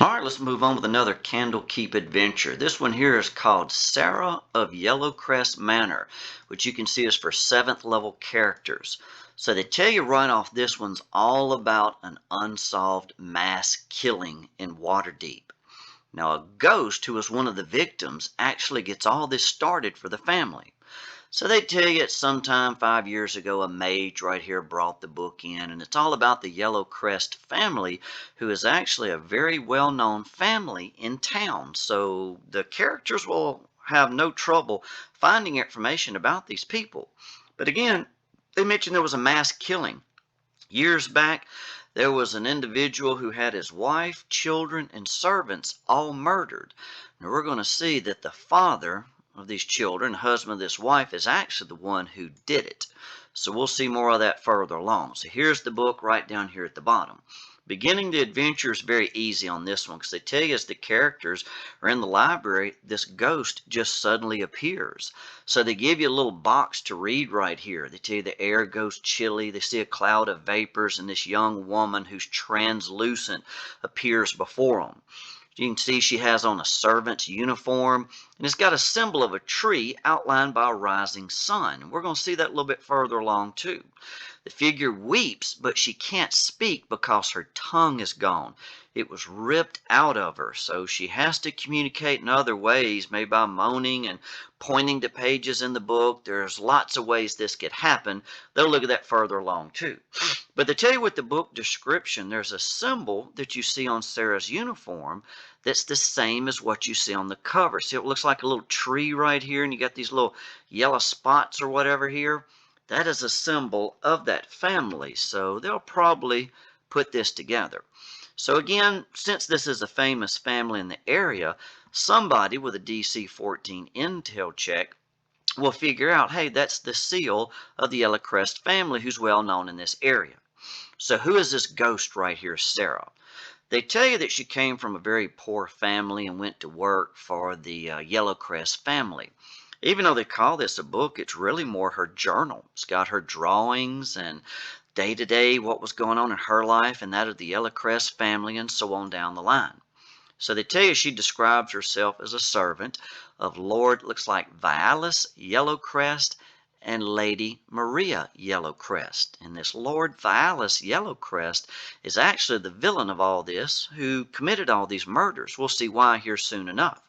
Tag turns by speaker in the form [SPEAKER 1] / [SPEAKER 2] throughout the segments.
[SPEAKER 1] All right, let's move on with another Candlekeep adventure. This one here is called Sarah of Yellowcrest Manor, which you can see is for 7th level characters. So they tell you right off this one's all about an unsolved mass killing in Waterdeep. Now, a ghost who was one of the victims actually gets all this started for the family. So they tell you at sometime 5 years ago, a mage right here brought the book in, and it's all about the Yellowcrest family, who is actually a very well-known family in town. So the characters will have no trouble finding information about these people. But again, they mentioned there was a mass killing. Years back, there was an individual who had his wife, children, and servants all murdered. Now we're going to see that the father of these children, husband of this wife, is actually the one who did it. So we'll see more of that further along. So here's the book right down here at the bottom. Beginning the adventure is very easy on this one because they tell you as the characters are in the library, this ghost just suddenly appears. So they give you a little box to read right here. They tell you the air goes chilly. They see a cloud of vapors, and this young woman who's translucent appears before them. You can see she has on a servant's uniform, and it's got a symbol of a tree outlined by a rising sun. And we're going to see that a little bit further along too. The figure weeps, but she can't speak because her tongue is gone. It was ripped out of her, so she has to communicate in other ways, maybe by moaning and pointing to pages in the book. There's lots of ways this could happen. They'll look at that further along too. But to tell you with the book description, there's a symbol that you see on Sarah's uniform that's the same as what you see on the cover. See, it looks like a little tree right here, and you got these little yellow spots or whatever here. That is a symbol of that family, so they'll probably put this together. So again, since this is a famous family in the area, somebody with a DC 14 intel check will figure out, hey, that's the seal of the Yellowcrest family who's well known in this area. So who is this ghost right here, Sarah? They tell you that she came from a very poor family and went to work for the Yellowcrest family. Even though they call this a book, it's really more her journal. It's got her drawings and day to day what was going on in her life and that of the Yellowcrest family and so on down the line. So they tell you she describes herself as a servant of Lord, looks like Vialis Yellowcrest and Lady Maria Yellowcrest. And this Lord Vialis Yellowcrest is actually the villain of all this who committed all these murders. We'll see why here soon enough.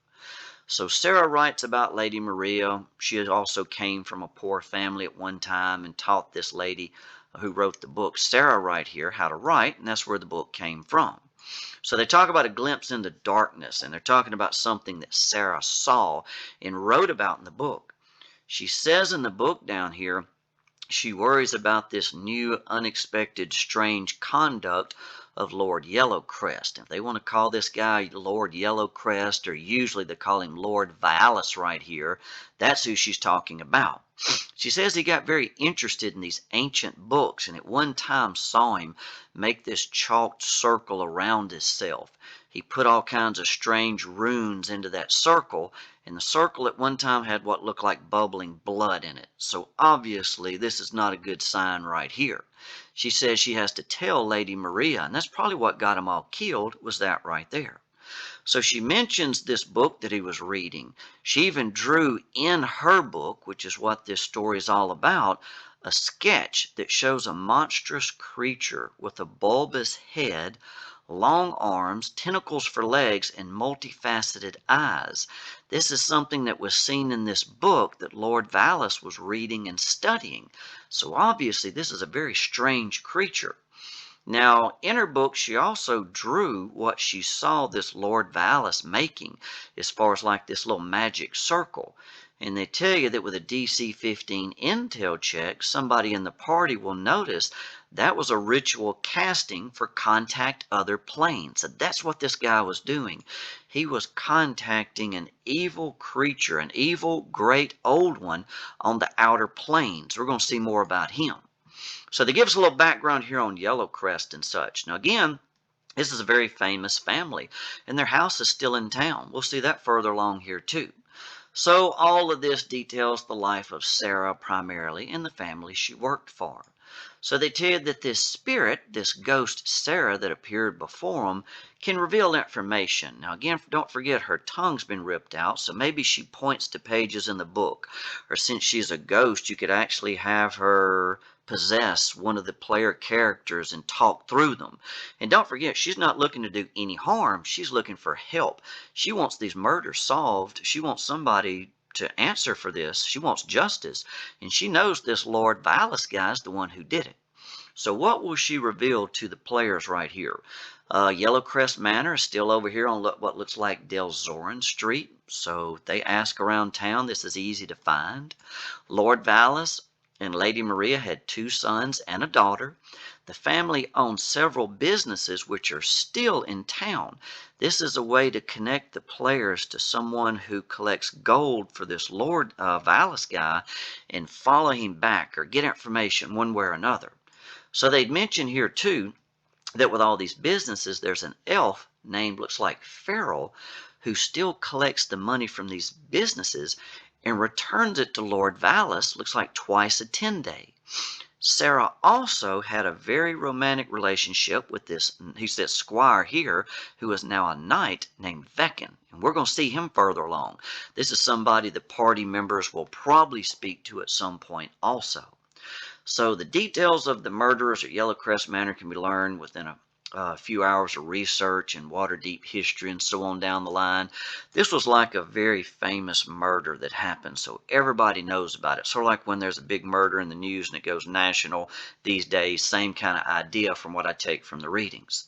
[SPEAKER 1] So Sarah writes about Lady Maria. She also came from a poor family at one time and taught this lady who wrote the book, Sarah, right here, how to write, and that's where the book came from. So they talk about a glimpse into darkness, and they're talking about something that Sarah saw and wrote about in the book. She says in the book down here, she worries about this new, unexpected, strange conduct of Lord Yellowcrest. If they want to call this guy Lord Yellowcrest, or usually they call him Lord Vialis right here, that's who she's talking about. She says he got very interested in these ancient books and at one time saw him make this chalked circle around himself. He put all kinds of strange runes into that circle, and the circle at one time had what looked like bubbling blood in it. So obviously this is not a good sign right here. She says she has to tell Lady Maria, and that's probably what got them all killed, was that right there. So she mentions this book that he was reading. She even drew in her book, which is what this story is all about, a sketch that shows a monstrous creature with a bulbous head, long arms, tentacles for legs, and multifaceted eyes. This is something that was seen in this book that Lord Valis was reading and studying. So obviously this is a very strange creature. Now, in her book, she also drew what she saw this Lord Valis making as far as like this little magic circle. And they tell you that with a DC 15 intel check, somebody in the party will notice that was a ritual casting for contact other planes. So that's what this guy was doing. He was contacting an evil creature, an evil great old one on the outer planes. We're going to see more about him. So they give us a little background here on Yellowcrest and such. Now again, this is a very famous family, and their house is still in town. We'll see that further along here too. So all of this details the life of Sarah primarily and the family she worked for. So they tell you that this spirit, this ghost Sarah that appeared before them, can reveal information. Now again, don't forget her tongue's been ripped out, so maybe she points to pages in the book. Or since she's a ghost, you could actually have her possess one of the player characters and talk through them. And don't forget, she's not looking to do any harm. She's looking for help. She wants these murders solved. She wants somebody to answer for this. She wants justice. And she knows this Lord Valis guy is the one who did it. So what will she reveal to the players right here? Yellowcrest Manor is still over here on what looks like Delzorin Street. So they ask around town. This is easy to find. Lord Valis and Lady Maria had 2 sons and a daughter. The family owned several businesses which are still in town. This is a way to connect the players to someone who collects gold for this Lord Valis guy and follow him back or get information one way or another. So they'd mention here too that with all these businesses, there's an elf named, looks like Farrell, who still collects the money from these businesses and returns it to Lord Valis, looks like twice a 10-day. Sarah also had a very romantic relationship with this, he says, squire here, who is now a knight named Veckin. And we're going to see him further along. This is somebody the party members will probably speak to at some point also. So the details of the murderers at Yellowcrest Manor can be learned within a few hours of research and Waterdeep history and so on down the line. This was like a very famous murder that happened, so everybody knows about it. Sort of like when there's a big murder in the news and it goes national these days, same kind of idea from what I take from the readings.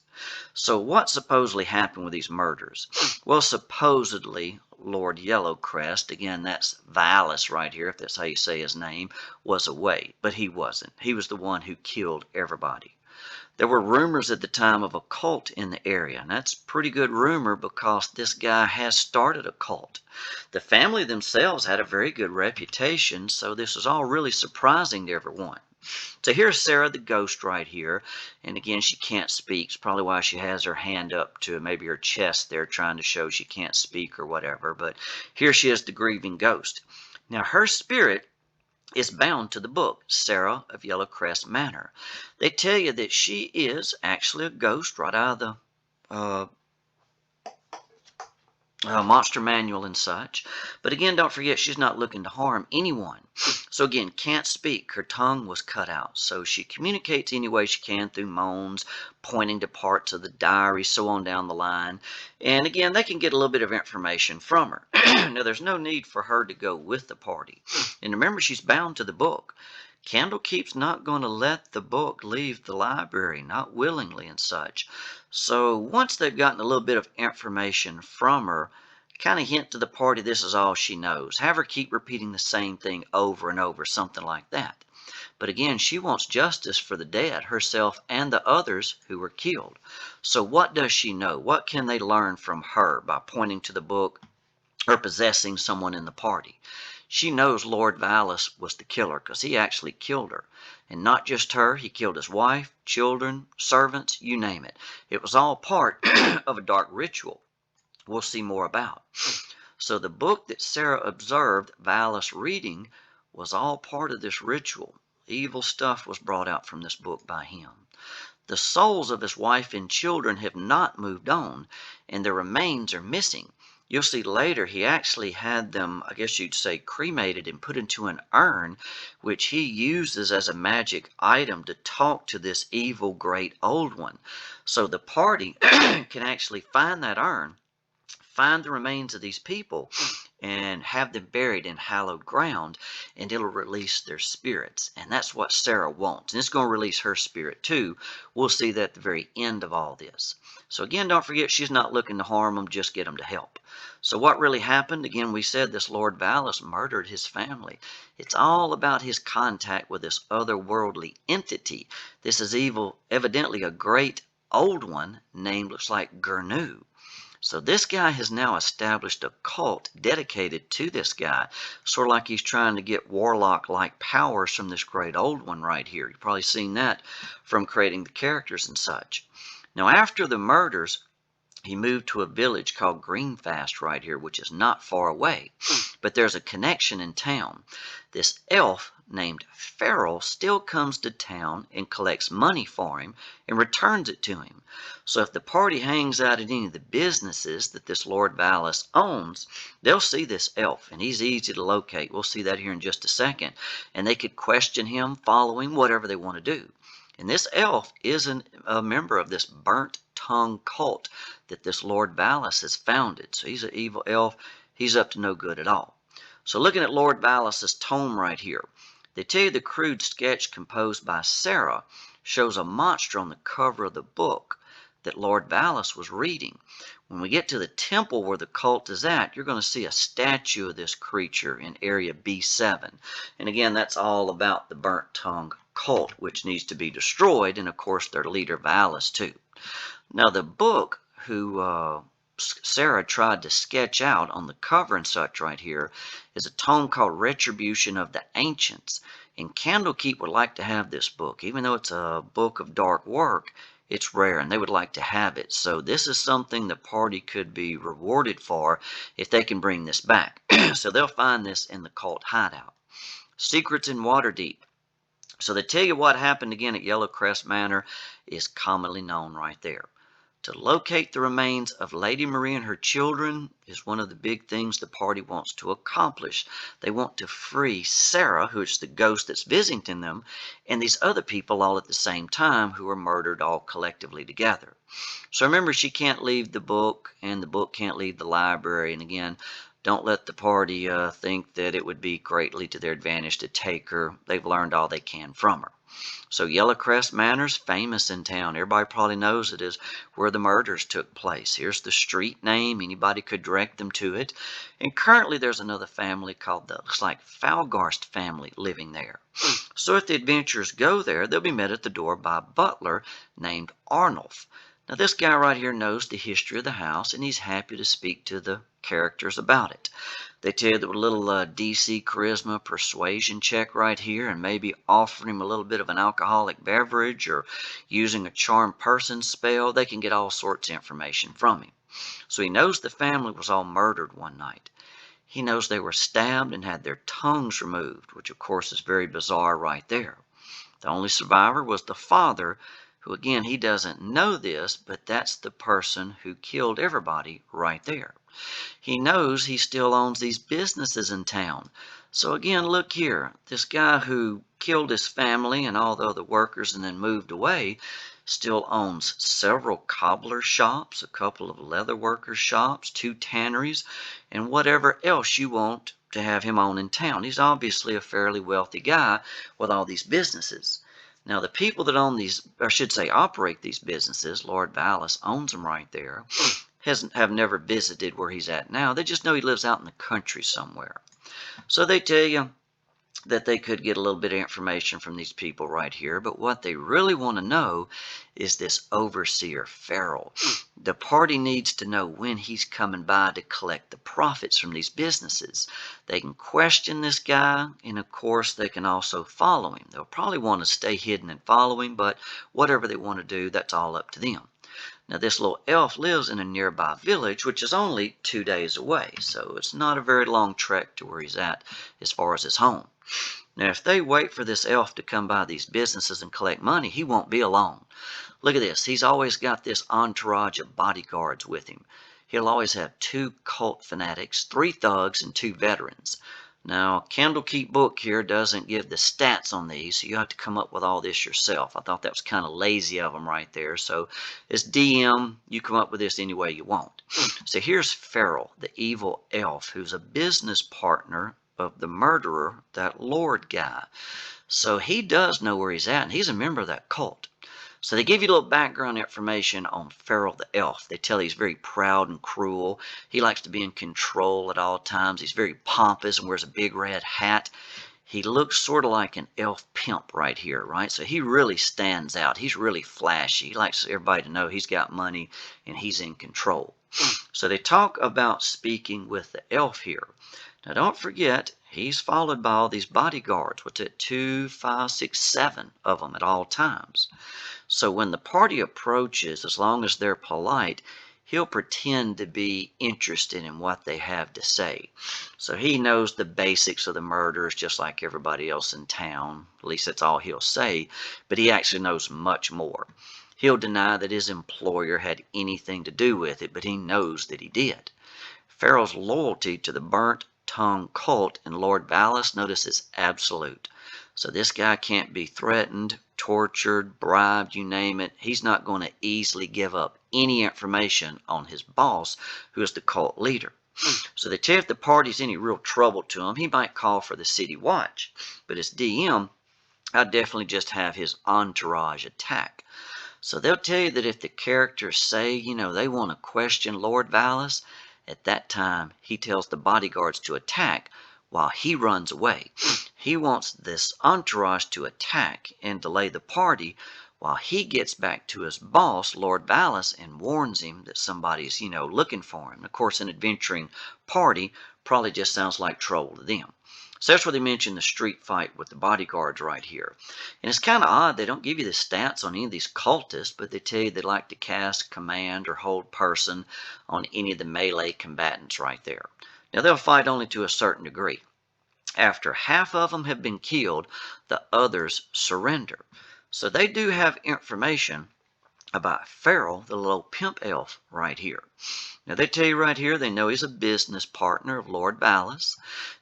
[SPEAKER 1] So what supposedly happened with these murders? Well, supposedly Lord Yellowcrest, again that's Valis right here, if that's how you say his name, was away, but he wasn't. He was the one who killed everybody. There were rumors at the time of a cult in the area, and that's a pretty good rumor because this guy has started a cult. The family themselves had a very good reputation, so this is all really surprising to everyone. So here's Sarah the ghost right here, and again she can't speak. It's probably why she has her hand up to maybe her chest there trying to show she can't speak or whatever, but here she is, the grieving ghost. Now her spirit is bound to the book, Sarah of Yellowcrest Manor. They tell you that she is actually a ghost right out of the monster manual and such. But again, don't forget, she's not looking to harm anyone. So again, can't speak. Her tongue was cut out. So she communicates any way she can through moans, pointing to parts of the diary, so on down the line. And again, they can get a little bit of information from her. Now, there's no need for her to go with the party. And remember, she's bound to the book. Candlekeep's not going to let the book leave the library, not willingly and such. So once they've gotten a little bit of information from her, kind of hint to the party this is all she knows. Have her keep repeating the same thing over and over, something like that. But again, she wants justice for the dead, herself and the others who were killed. So what does she know? What can they learn from her by pointing to the book or possessing someone in the party? She knows Lord Valis was the killer because he actually killed her. And not just her, he killed his wife, children, servants, you name it. It was all part of a dark ritual we'll see more about. So the book that Sarah observed Valis reading was all part of this ritual. Evil stuff was brought out from this book by him. The souls of his wife and children have not moved on, and their remains are missing. You'll see later he actually had them, I guess you'd say, cremated and put into an urn, which he uses as a magic item to talk to this evil great old one. So the party can actually find that urn, find the remains of these people, and have them buried in hallowed ground, and it'll release their spirits. And that's what Sarah wants. And it's going to release her spirit too. We'll see that at the very end of all this. So again, don't forget, she's not looking to harm them, just get them to help. So what really happened? Again, we said this Lord Valis murdered his family. It's all about his contact with this otherworldly entity. This is evil, evidently a great old one named, looks like Gurnu. So this guy has now established a cult dedicated to this guy, sort of like he's trying to get warlock-like powers from this great old one right here. You've probably seen that from creating the characters and such. Now, after the murders, he moved to a village called Greenfast right here, which is not far away. But there's a connection in town. This elf named Farrell still comes to town and collects money for him and returns it to him. So if the party hangs out at any of the businesses that this Lord Vallis owns, they'll see this elf, and he's easy to locate. We'll see that here in just a second. And they could question him, follow him, whatever they want to do. And this elf is a member of this burnt tongue cult that this Lord Vallis has founded. So he's an evil elf. He's up to no good at all. So looking at Lord Vallis's tome right here, they tell you the crude sketch composed by Sarah shows a monster on the cover of the book that Lord Vallis was reading. When we get to the temple where the cult is at, you're going to see a statue of this creature in area B7. And again, that's all about the burnt tongue cult, which needs to be destroyed, and of course their leader Vallis too. Now the book who Sarah tried to sketch out on the cover and such right here is a tome called Retribution of the Ancients. And Candlekeep would like to have this book. Even though it's a book of dark work, it's rare and they would like to have it. So this is something the party could be rewarded for if they can bring this back. So they'll find this in the cult hideout. Secrets in Waterdeep. So they tell you what happened again at Yellowcrest Manor is commonly known right there. To locate the remains of Lady Marie and her children is one of the big things the party wants to accomplish. They want to free Sarah, who is the ghost that's visiting them, and these other people all at the same time who were murdered all collectively together. So remember, she can't leave the book, and the book can't leave the library. And again, don't let the party think that it would be greatly to their advantage to take her. They've learned all they can from her. So Yellowcrest Manor's famous in town. Everybody probably knows it is where the murders took place. Here's the street name. Anybody could direct them to it. And currently there's another family called the, looks like, Falgarst family living there. So if the adventurers go there, they'll be met at the door by a butler named Arnulf. Now this guy right here knows the history of the house, and he's happy to speak to the characters about it. They tell you that with a little DC charisma persuasion check right here, and maybe offering him a little bit of an alcoholic beverage or using a charm person spell, they can get all sorts of information from him. So he knows the family was all murdered one night. He knows they were stabbed and had their tongues removed, which of course is very bizarre right there. The only survivor was the father, who again, he doesn't know this, but that's the person who killed everybody right there. He knows he still owns these businesses in town. So again, look here, this guy who killed his family and all the other workers and then moved away still owns several cobbler shops, a couple of leather workers shops, 2 tanneries, and whatever else you want to have him own in town. He's obviously a fairly wealthy guy with all these businesses. Now, the people that own these, or should say operate these businesses, Lord Vallis owns them right there, have never visited where he's at now. They just know he lives out in the country somewhere. So they tell you that they could get a little bit of information from these people right here, but what they really want to know is this overseer Farrell. The party needs to know when he's coming by to collect the profits from these businesses. They can question this guy, and of course they can also follow him. They'll probably want to stay hidden and follow him, but whatever they want to do, that's all up to them. Now this little elf lives in a nearby village, which is only 2 days away, so it's not a very long trek to where he's at as far as his home. Now if they wait for this elf to come by these businesses and collect money, he won't be alone. Look at this, he's always got this entourage of bodyguards with him. He'll always have 2 cult fanatics, 3 thugs, and 2 veterans. Now, Candlekeep book here doesn't give the stats on these, so you have to come up with all this yourself. I thought that was kind of lazy of them right there. So as DM, you come up with this any way you want. So here's Farrell, the evil elf, who's a business partner of the murderer, that Lord guy. So he does know where he's at, and he's a member of that cult. So they give you a little background information on Farrell the elf. They tell you he's very proud and cruel. He likes to be in control at all times. He's very pompous and wears a big red hat. He looks sort of like an elf pimp right here, right? So he really stands out. He's really flashy. He likes everybody to know he's got money and he's in control. So they talk about speaking with the elf here. Now don't forget, he's followed by all these bodyguards. What's it? 2, 5, 6, 7 of them at all times. So when the party approaches, as long as they're polite, he'll pretend to be interested in what they have to say. So he knows the basics of the murders just like everybody else in town. At least that's all he'll say, but he actually knows much more. He'll deny that his employer had anything to do with it, but he knows that he did. Farrell's loyalty to the burnt tongue cult in Lord Vallis, notice, is absolute. So this guy can't be threatened, tortured, bribed, you name it. He's not going to easily give up any information on his boss, who is the cult leader. So they tell you if the party's any real trouble to him, he might call for the city watch. But as DM, I'd definitely just have his entourage attack. So they'll tell you that if the characters say, they want to question Lord Vallis, at that time he tells the bodyguards to attack while he runs away. He wants this entourage to attack and delay the party while he gets back to his boss, Lord Vallis, and warns him that somebody's, looking for him. Of course, an adventuring party probably just sounds like trouble to them. So that's where they mention the street fight with the bodyguards right here. And it's kind of odd, they don't give you the stats on any of these cultists, but they tell you they like to cast command or hold person on any of the melee combatants right there. Now they'll fight only to a certain degree. After half of them have been killed, the others surrender. So they do have information about Farrell, the little pimp elf right here. Now they tell you right here they know he's a business partner of Lord Vallis.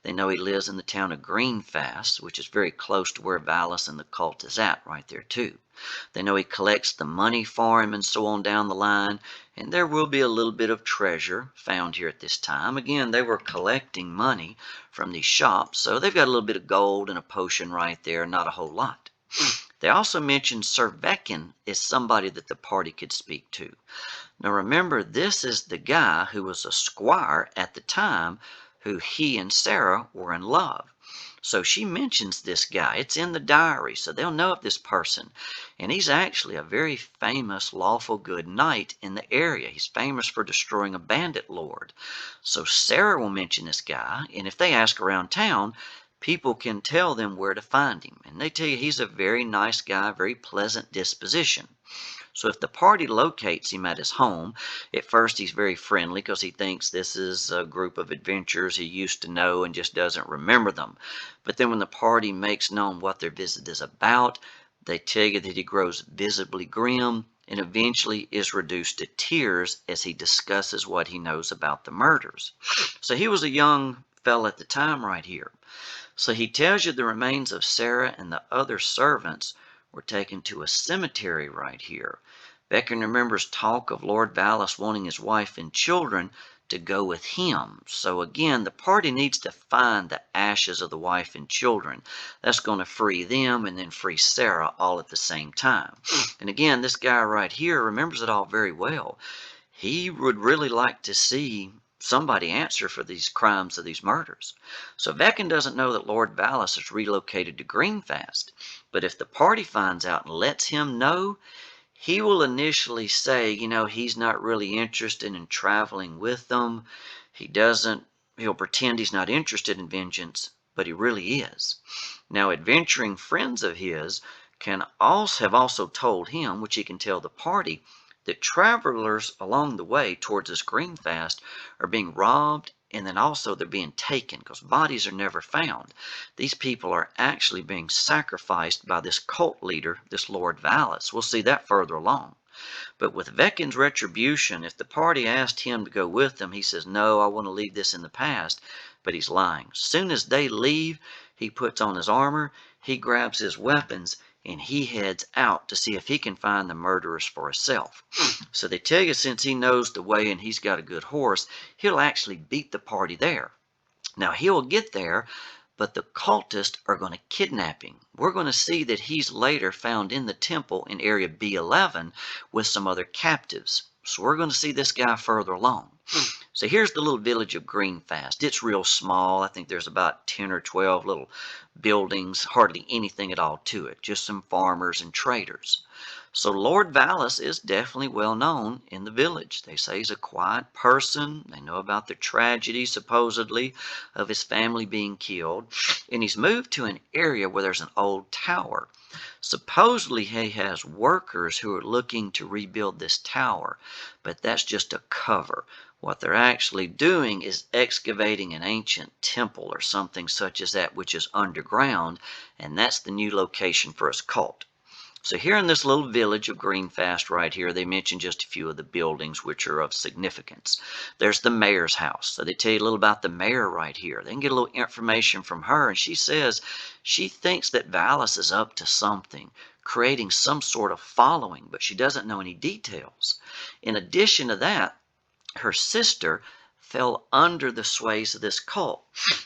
[SPEAKER 1] They know he lives in the town of Greenfast, which is very close to where Vallis and the cult is at right there too. They know he collects the money for him and so on down the line, and there will be a little bit of treasure found here at this time. Again, they were collecting money from these shops, so they've got a little bit of gold and a potion right there, not a whole lot. They also mentioned Sir Vekin is somebody that the party could speak to. Now remember, this is the guy who was a squire at the time who he and Sarah were in love. So she mentions this guy. It's in the diary, so they'll know of this person. And he's actually a very famous lawful good knight in the area. He's famous for destroying a bandit lord. So Sarah will mention this guy, and if they ask around town, people can tell them where to find him. And they tell you he's a very nice guy, very pleasant disposition. So if the party locates him at his home, at first he's very friendly because he thinks this is a group of adventurers he used to know and just doesn't remember them. But then when the party makes known what their visit is about, they tell you that he grows visibly grim and eventually is reduced to tears as he discusses what he knows about the murders. So he was a young fella at the time right here. So he tells you the remains of Sarah and the other servants were taken to a cemetery right here. Vekin remembers talk of Lord Vallis wanting his wife and children to go with him. So again, the party needs to find the ashes of the wife and children. That's going to free them and then free Sarah all at the same time. And again, this guy right here remembers it all very well. He would really like to see somebody answer for these crimes of these murders. So Vekin doesn't know that Lord Vallis is relocated to Greenfast, but if the party finds out and lets him know, he will initially say, he's not really interested in traveling with them. He'll pretend he's not interested in vengeance, but he really is. Now, adventuring friends of his have also told him, which he can tell the party, that travelers along the way towards this Greenfast are being robbed, and then also they're being taken because bodies are never found. These people are actually being sacrificed by this cult leader, this Lord Vallis. We'll see that further along. But with Vekin's retribution, if the party asked him to go with them, he says, no, I want to leave this in the past. But he's lying. As soon as they leave, he puts on his armor, he grabs his weapons, and he heads out to see if he can find the murderers for himself. So they tell you since he knows the way and he's got a good horse, he'll actually beat the party there. Now he'll get there, but the cultists are going to kidnap him. We're going to see that he's later found in the temple in area B11 with some other captives. So we're going to see this guy further along. So here's the little village of Greenfast. It's real small. I think there's about 10 or 12 little buildings, hardly anything at all to it, just some farmers and traders. So Lord Valis is definitely well known in the village. They say he's a quiet person. They know about the tragedy, supposedly, of his family being killed. And he's moved to an area where there's an old tower. Supposedly he has workers who are looking to rebuild this tower, but that's just a cover. What they're actually doing is excavating an ancient temple or something such as that, which is underground, and that's the new location for his cult. So here in this little village of Greenfast right here, they mention just a few of the buildings which are of significance. There's the mayor's house. So they tell you a little about the mayor right here. They can get a little information from her, and she says she thinks that Valis is up to something, creating some sort of following, but she doesn't know any details. In addition to that, her sister fell under the sways of this cult.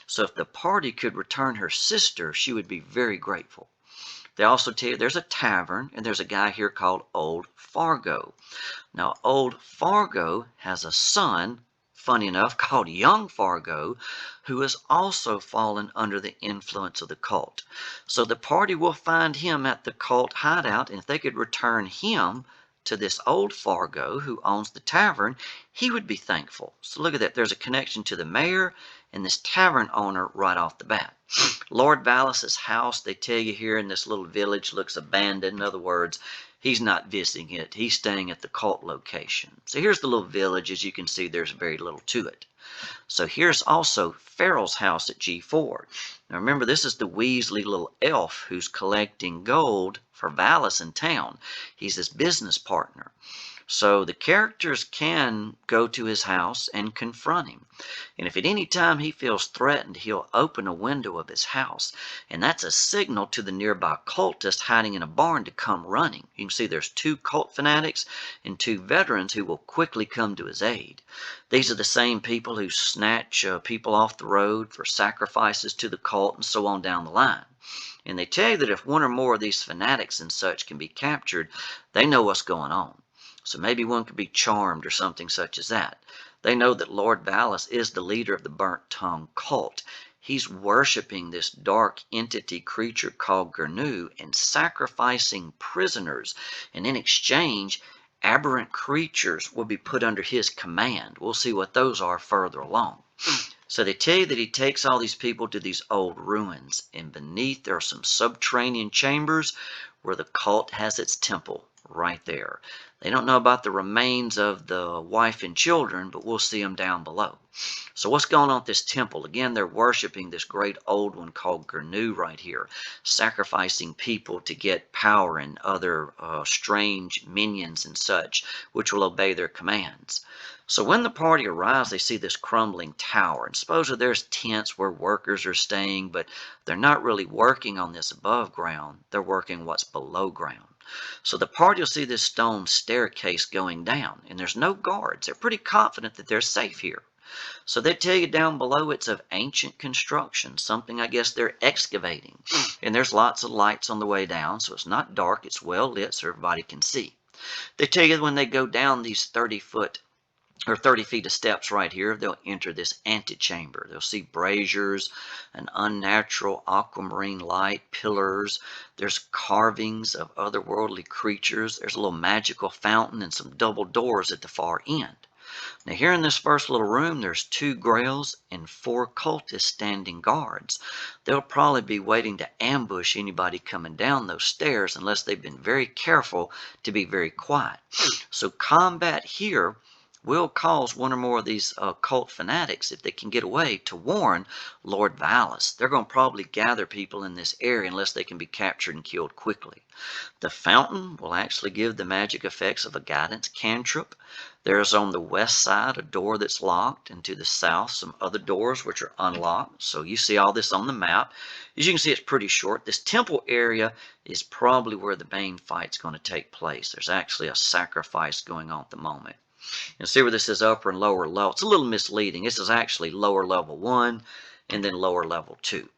[SPEAKER 1] So if the party could return her sister, she would be very grateful. They also tell you there's a tavern, and there's a guy here called Old Fargo. Now, Old Fargo has a son, funny enough, called Young Fargo, who has also fallen under the influence of the cult. So the party will find him at the cult hideout, and if they could return him to this Old Fargo who owns the tavern, he would be thankful. So look at that. There's a connection to the mayor and this tavern owner right off the bat. Lord Valis's house, they tell you here in this little village, looks abandoned. In other words, he's not visiting it. He's staying at the cult location. So here's the little village. As you can see, there's very little to it. So here's also Farrell's house at G4. Now remember, this is the Weasley little elf who's collecting gold for Valis in town. He's his business partner. So the characters can go to his house and confront him. And if at any time he feels threatened, he'll open a window of his house. And that's a signal to the nearby cultist hiding in a barn to come running. You can see there's 2 cult fanatics and 2 veterans who will quickly come to his aid. These are the same people who snatch people off the road for sacrifices to the cult and so on down the line. And they tell you that if one or more of these fanatics and such can be captured, they know what's going on. So maybe one could be charmed or something such as that. They know that Lord Valis is the leader of the Burnt Tongue cult. He's worshiping this dark entity creature called Gurnu and sacrificing prisoners. And in exchange, aberrant creatures will be put under his command. We'll see what those are further along. So they tell you that he takes all these people to these old ruins. And beneath there are some subterranean chambers where the cult has its temple. Right there. They don't know about the remains of the wife and children, but we'll see them down below. So what's going on at this temple? Again, they're worshiping this great old one called Gurnu right here, sacrificing people to get power and other strange minions and such, which will obey their commands. So when the party arrives, they see this crumbling tower. And supposedly there's tents where workers are staying, but they're not really working on this above ground. They're working what's below ground. So the party will see this stone staircase going down, and there's no guards. They're pretty confident that they're safe here. So they tell you down below it's of ancient construction, something I guess they're excavating. And there's lots of lights on the way down, so it's not dark, it's well lit so everybody can see. They tell you when they go down these 30 feet of steps right here, they'll enter this antechamber. They'll see braziers, an unnatural aquamarine light, pillars. There's carvings of otherworldly creatures. There's a little magical fountain and some double doors at the far end. Now here in this first little room, there's 2 grails and 4 cultists standing guards. They'll probably be waiting to ambush anybody coming down those stairs unless they've been very careful to be very quiet. So combat here will cause one or more of these cult fanatics, if they can get away, to warn Lord Valis. They're going to probably gather people in this area unless they can be captured and killed quickly. The fountain will actually give the magic effects of a guidance cantrip. There's on the west side a door that's locked, and to the south some other doors which are unlocked. So you see all this on the map. As you can see, it's pretty short. This temple area is probably where the main fight's going to take place. There's actually a sacrifice going on at the moment. And see where this is upper and lower level. It's a little misleading. This is actually lower level 1 and then lower level 2.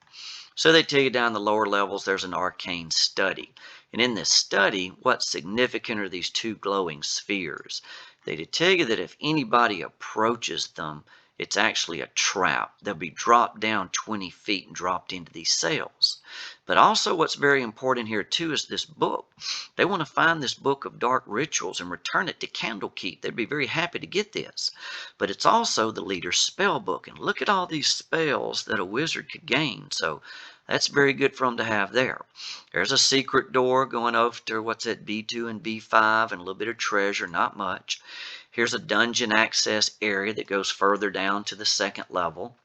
[SPEAKER 1] So they tell you down the lower levels there's an arcane study. And in this study, what's significant are these 2 glowing spheres. They tell you that if anybody approaches them, It's actually a trap. They'll be dropped down 20 feet and dropped into these cells. But also what's very important here too is this book. They want to find this book of dark rituals and return it to Candlekeep. They'd be very happy to get this. But it's also the leader's spell book. And look at all these spells that a wizard could gain. So that's very good for them to have there. There's a secret door going over to what's at B2 and B5 and a little bit of treasure, not much. Here's a dungeon access area that goes further down to the second level.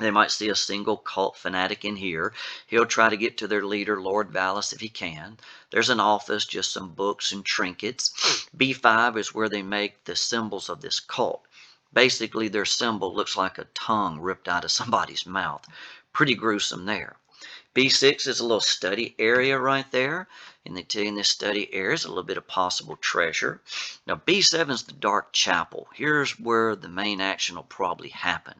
[SPEAKER 1] They might see a single cult fanatic in here. He'll try to get to their leader, Lord Valis, if he can. There's an office, just some books and trinkets. B5 is where they make the symbols of this cult. Basically, their symbol looks like a tongue ripped out of somebody's mouth. Pretty gruesome there. B6 is a little study area right there. And they tell you in this study area is a little bit of possible treasure. Now B7 is the dark chapel. Here's where the main action will probably happen.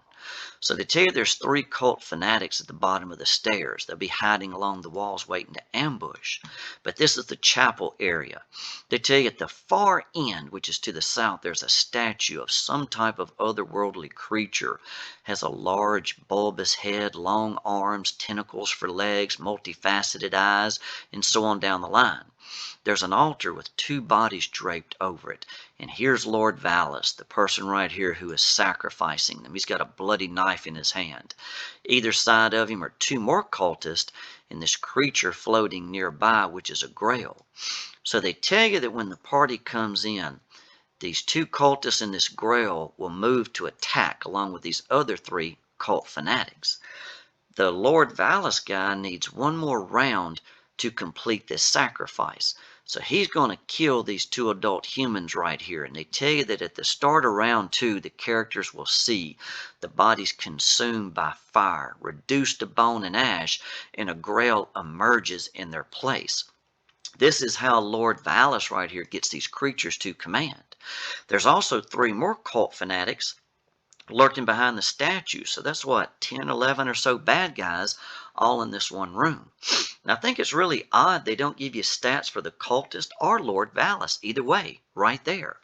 [SPEAKER 1] So they tell you there's 3 cult fanatics at the bottom of the stairs. They'll be hiding along the walls waiting to ambush. But this is the chapel area. They tell you at the far end, which is to the south, there's a statue of some type of otherworldly creature. Has a large bulbous head, long arms, tentacles for legs, multifaceted eyes, and so on down the line. There's an altar with 2 bodies draped over it. And here's Lord Valis, the person right here who is sacrificing them. He's got a bloody knife in his hand. Either side of him are 2 more cultists and this creature floating nearby, which is a grail. So they tell you that when the party comes in, these 2 cultists and this grail will move to attack along with these other 3 cult fanatics. The Lord Valis guy needs 1 more round to complete this sacrifice. So he's going to kill these 2 adult humans right here. And they tell you that at the start of round 2, the characters will see the bodies consumed by fire, reduced to bone and ash, and a grail emerges in their place. This is how Lord Valis right here gets these creatures to command. There's also 3 more cult fanatics lurking behind the statue. So that's what, 10, 11 or so bad guys all in this one room. And I think it's really odd they don't give you stats for the cultist or Lord Valis. Either way, right there.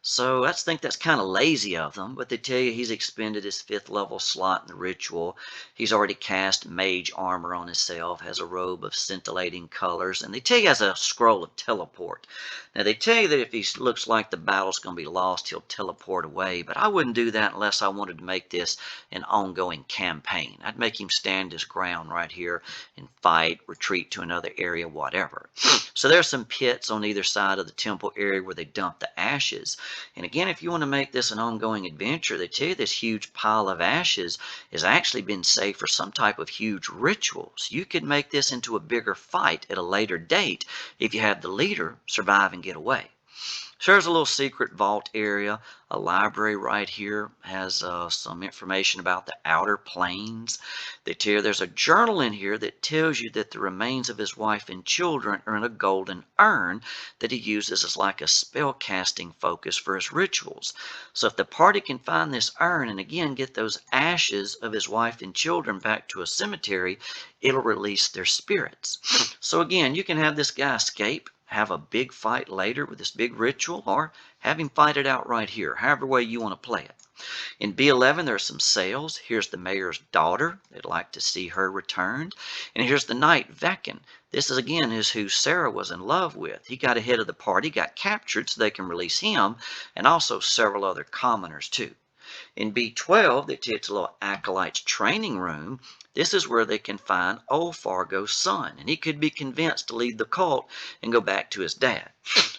[SPEAKER 1] So I think that's kind of lazy of them, but they tell you he's expended his 5th level slot in the ritual. He's already cast mage armor on himself, has a robe of scintillating colors, and they tell you he has a scroll of teleport. Now they tell you that if he looks like the battle's going to be lost, he'll teleport away, but I wouldn't do that unless I wanted to make this an ongoing campaign. I'd make him stand his ground right here and fight, retreat to another area, whatever. So there's some pits on either side of the temple area where they dump the ashes. And again, if you want to make this an ongoing adventure, they tell you this huge pile of ashes has actually been saved for some type of huge rituals. You could make this into a bigger fight at a later date if you have the leader survive and get away. So there's a little secret vault area. A library right here has some information about the outer planes. They tell you there's a journal in here that tells you that the remains of his wife and children are in a golden urn that he uses as like a spell casting focus for his rituals. So if the party can find this urn and again get those ashes of his wife and children back to a cemetery, it'll release their spirits. So again, you can have this guy escape, have a big fight later with this big ritual, or have him fight it out right here, however way you want to play it. In B11, there are some sales. Here's the mayor's daughter. They'd like to see her returned. And here's the knight, Veckin. This is, again, is who Sarah was in love with. He got ahead of the party, got captured so they can release him, and also several other commoners, too. In B12, it's a little acolyte's training room. This is where they can find old Fargo's son, and he could be convinced to leave the cult and go back to his dad.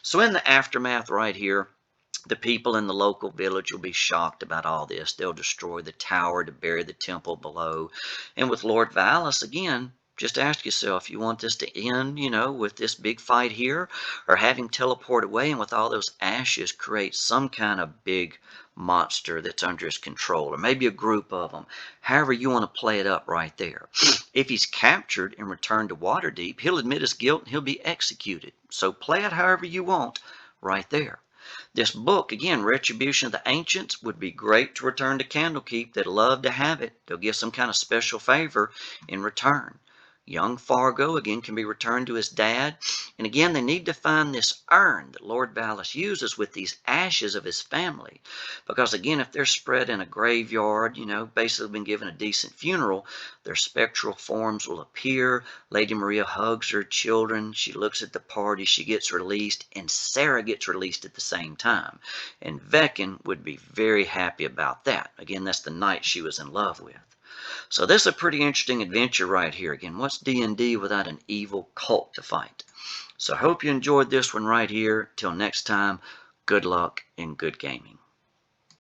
[SPEAKER 1] So in the aftermath right here, the people in the local village will be shocked about all this. They'll destroy the tower to bury the temple below. And with Lord Valis, again, just ask yourself, you want this to end, with this big fight here, or have him teleport away and with all those ashes create some kind of big monster that's under his control, or maybe a group of them. However you want to play it up right there. If he's captured and returned to Waterdeep, he'll admit his guilt and he'll be executed. So play it however you want right there. This book, again, Retribution of the Ancients, would be great to return to Candlekeep. They'd love to have it. They'll give some kind of special favor in return. Young Fargo, again, can be returned to his dad. And again, they need to find this urn that Lord Valis uses with these ashes of his family. Because again, if they're spread in a graveyard, basically been given a decent funeral, their spectral forms will appear. Lady Maria hugs her children. She looks at the party. She gets released. And Sarah gets released at the same time. And Veckin would be very happy about that. Again, that's the knight she was in love with. So this is a pretty interesting adventure right here. Again, what's D&D without an evil cult to fight? So I hope you enjoyed this one right here. Till next time, good luck and good gaming.